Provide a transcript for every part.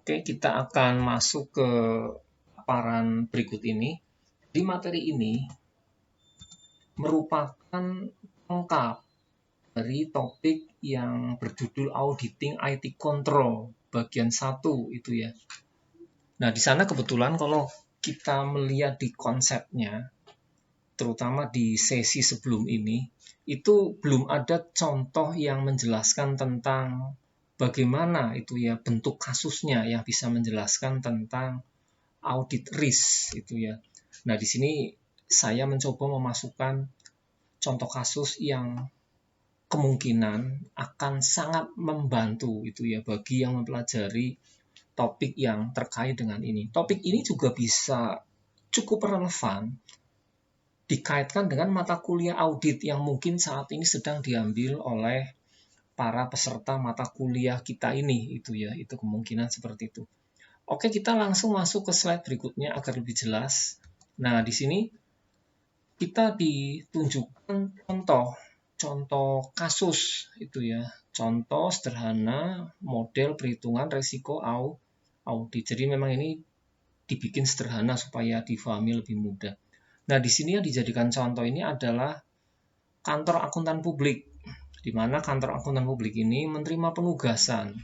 Oke, kita akan masuk ke paparan berikut ini. Di materi ini merupakan lengkap dari topik yang berjudul Auditing IT Control bagian 1 itu ya. Nah, di sana kebetulan kalau kita melihat di konsepnya, terutama di sesi sebelum ini, itu belum ada contoh yang menjelaskan tentang bagaimana itu ya bentuk kasusnya yang bisa menjelaskan tentang audit risk itu ya. Nah, di sini saya mencoba memasukkan contoh kasus yang kemungkinan akan sangat membantu itu ya bagi yang mempelajari topik yang terkait dengan ini. Topik ini juga bisa cukup relevan dikaitkan dengan mata kuliah audit yang mungkin saat ini sedang diambil oleh para peserta mata kuliah kita ini itu ya, itu kemungkinan seperti itu. Oke, kita langsung masuk ke slide berikutnya agar lebih jelas. Nah, di sini kita ditunjukkan contoh kasus itu ya, contoh sederhana model perhitungan risiko audit. Jadi memang ini dibikin sederhana supaya difahami lebih mudah. Nah, di sini yang dijadikan contoh ini adalah kantor akuntan publik, di mana kantor akuntan publik ini menerima penugasan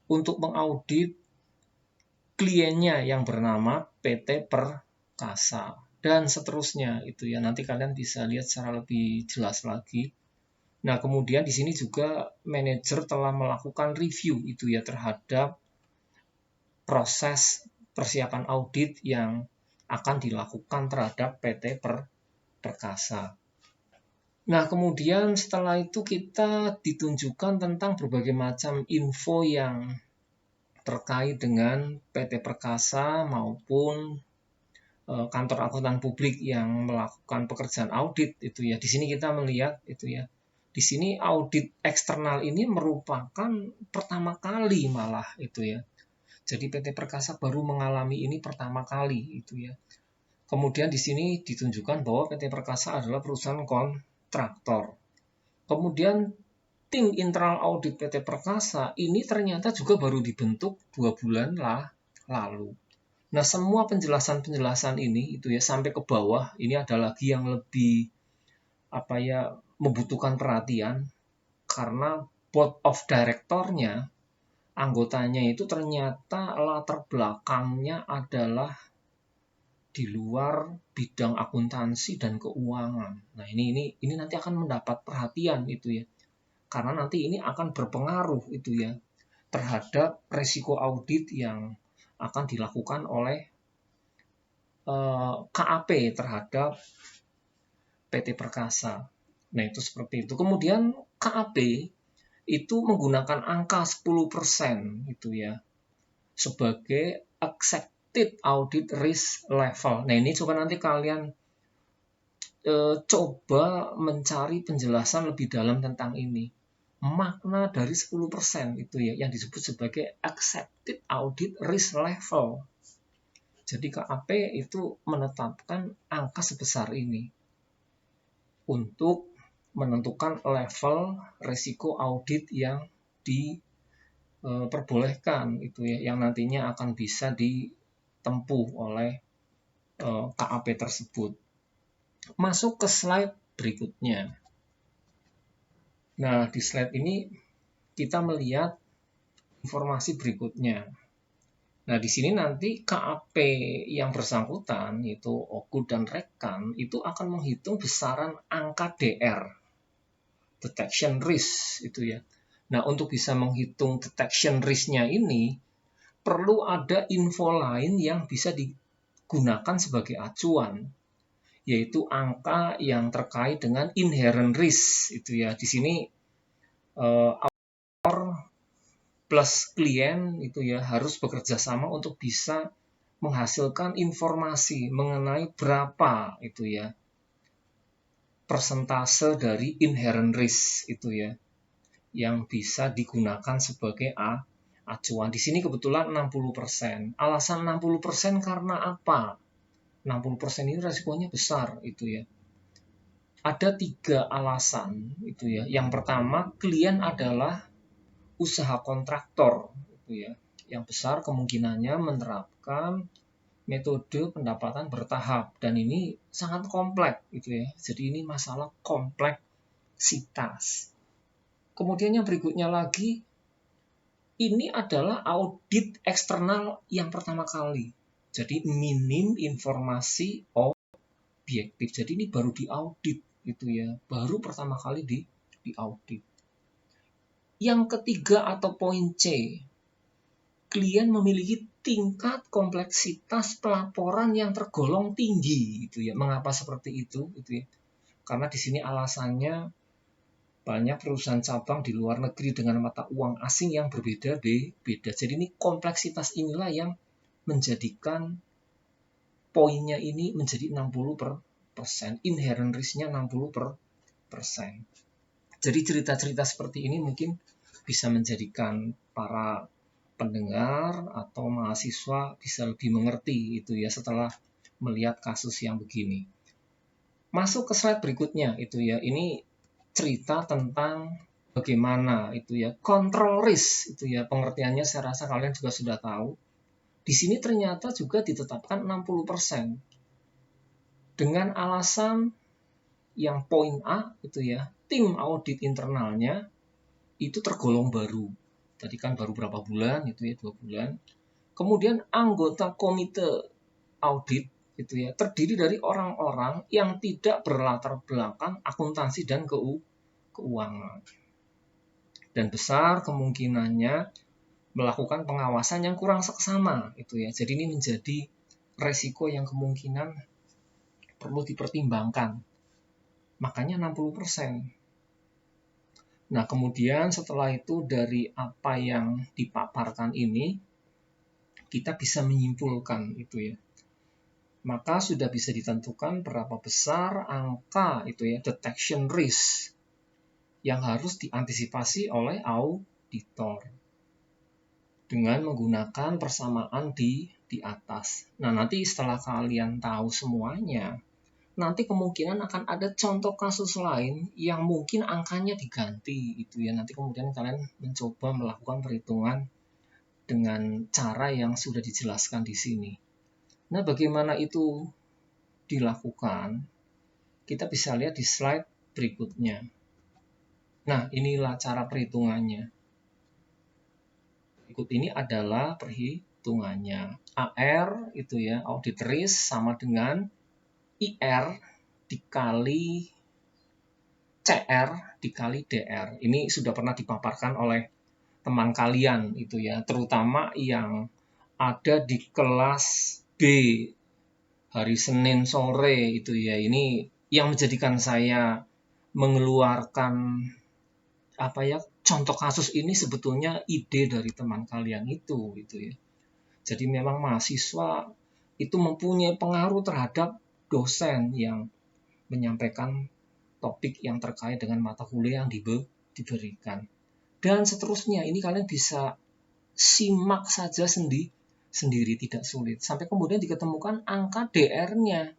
untuk mengaudit kliennya yang bernama PT Perkasa dan seterusnya itu ya. Nanti kalian bisa lihat secara lebih jelas lagi. Nah, kemudian di sini juga manajer telah melakukan review itu ya terhadap proses persiapan audit yang akan dilakukan terhadap PT Perkasa. Nah, kemudian setelah itu kita ditunjukkan tentang berbagai macam info yang terkait dengan PT Perkasa maupun kantor akuntan publik yang melakukan pekerjaan audit itu ya. Di sini kita melihat itu ya. Di sini audit eksternal ini merupakan pertama kali malah itu ya. Jadi PT Perkasa baru mengalami ini pertama kali itu ya. Kemudian di sini ditunjukkan bahwa PT Perkasa adalah perusahaan kontraktor. Kemudian tim internal audit PT Perkasa ini ternyata juga baru dibentuk 2 bulan lalu. Nah, semua penjelasan-penjelasan ini itu ya sampai ke bawah ini ada lagi yang lebih membutuhkan perhatian karena board of director-nya anggotanya itu ternyata latar belakangnya adalah di luar bidang akuntansi dan keuangan. Nah, ini nanti akan mendapat perhatian itu ya. Karena nanti ini akan berpengaruh itu ya terhadap resiko audit yang akan dilakukan oleh KAP terhadap PT Perkasa. Nah, itu seperti itu. Kemudian KAP itu menggunakan angka 10% itu ya sebagai accepted audit risk level. Nah, ini coba nanti kalian coba mencari penjelasan lebih dalam tentang ini. Makna dari 10% itu ya yang disebut sebagai accepted audit risk level. Jadi KAP itu menetapkan angka sebesar ini untuk menentukan level risiko audit yang diperbolehkan itu ya, yang nantinya akan bisa ditempuh oleh KAP tersebut. Masuk ke slide berikutnya. Nah, di slide ini kita melihat informasi berikutnya. Nah, di sini nanti KAP yang bersangkutan, yaitu Oku dan rekan, itu akan menghitung besaran angka DR, detection risk, itu ya. Nah, untuk bisa menghitung detection risk-nya ini, perlu ada info lain yang bisa digunakan sebagai acuan, yaitu angka yang terkait dengan inherent risk, itu ya. Di sini, plus klien itu ya harus bekerja sama untuk bisa menghasilkan informasi mengenai berapa itu ya persentase dari inherent risk itu ya yang bisa digunakan sebagai acuan. Di sini kebetulan 60%. Alasan 60% karena apa? 60% ini resikonya besar itu ya. Ada 3 alasan itu ya. Yang pertama, klien adalah usaha kontraktor itu ya. yang besar kemungkinannya menerapkan metode pendapatan bertahap, dan ini sangat kompleks gitu ya. Jadi ini masalah kompleksitas. Kemudian yang berikutnya lagi, ini adalah audit eksternal yang pertama kali. Jadi minim informasi objektif. Jadi ini baru diaudit gitu ya, baru pertama kali diaudit. Yang ketiga atau poin C, klien memiliki tingkat kompleksitas pelaporan yang tergolong tinggi gitu ya. Mengapa seperti itu gitu ya? Karena di sini alasannya banyak perusahaan cabang di luar negeri dengan mata uang asing yang berbeda-beda. Jadi ini kompleksitas inilah yang menjadikan poinnya ini menjadi 60%, inherent risk-nya 60%. Jadi cerita-cerita seperti ini mungkin bisa menjadikan para pendengar atau mahasiswa bisa lebih mengerti itu ya setelah melihat kasus yang begini. Masuk ke slide berikutnya itu ya. Ini cerita tentang bagaimana itu ya control risk itu ya. Pengertiannya saya rasa kalian juga sudah tahu. Di sini ternyata juga ditetapkan 60%. Dengan alasan yang poin A itu ya, tim audit internalnya itu tergolong baru. Tadi kan baru berapa bulan itu ya, 2 bulan. Kemudian anggota komite audit itu ya terdiri dari orang-orang yang tidak berlatar belakang akuntansi dan keuangan. Dan besar kemungkinannya melakukan pengawasan yang kurang seksama itu ya. Jadi ini menjadi resiko yang kemungkinan perlu dipertimbangkan. Makanya 60%. Nah, kemudian setelah itu dari apa yang dipaparkan ini, kita bisa menyimpulkan itu ya. Maka sudah bisa ditentukan berapa besar angka itu ya, detection risk yang harus diantisipasi oleh auditor dengan menggunakan persamaan di atas. Nah, nanti setelah kalian tahu semuanya, nanti kemungkinan akan ada contoh kasus lain yang mungkin angkanya diganti itu ya. Nanti kemudian kalian mencoba melakukan perhitungan dengan cara yang sudah dijelaskan di sini. Nah, bagaimana itu dilakukan? Kita bisa lihat di slide berikutnya. Nah, inilah cara perhitungannya. Berikut ini adalah perhitungannya. AR itu ya, audit risk sama dengan IR dikali CR dikali DR. Ini sudah pernah dipaparkan oleh teman kalian itu ya, terutama yang ada di kelas B hari Senin sore itu ya. Ini yang menjadikan saya mengeluarkan contoh kasus ini sebetulnya ide dari teman kalian itu ya. Jadi memang mahasiswa itu mempunyai pengaruh terhadap dosen yang menyampaikan topik yang terkait dengan mata kuliah yang diberikan. Dan seterusnya, ini kalian bisa simak saja sendiri, tidak sulit. Sampai kemudian diketemukan angka DR-nya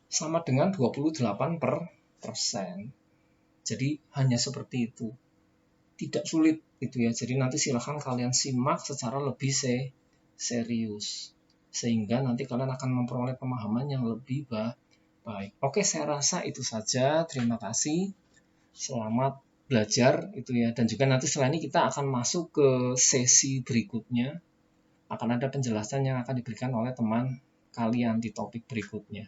sama dengan 28%. Jadi hanya seperti itu. Tidak sulit itu ya. Jadi nanti silahkan kalian simak secara lebih serius. Sehingga nanti kalian akan memperoleh pemahaman yang lebih baik. Oke, saya rasa itu saja. Terima kasih. Selamat belajar itu ya. Dan juga nanti setelah ini kita akan masuk ke sesi berikutnya. Akan ada penjelasan yang akan diberikan oleh teman kalian di topik berikutnya.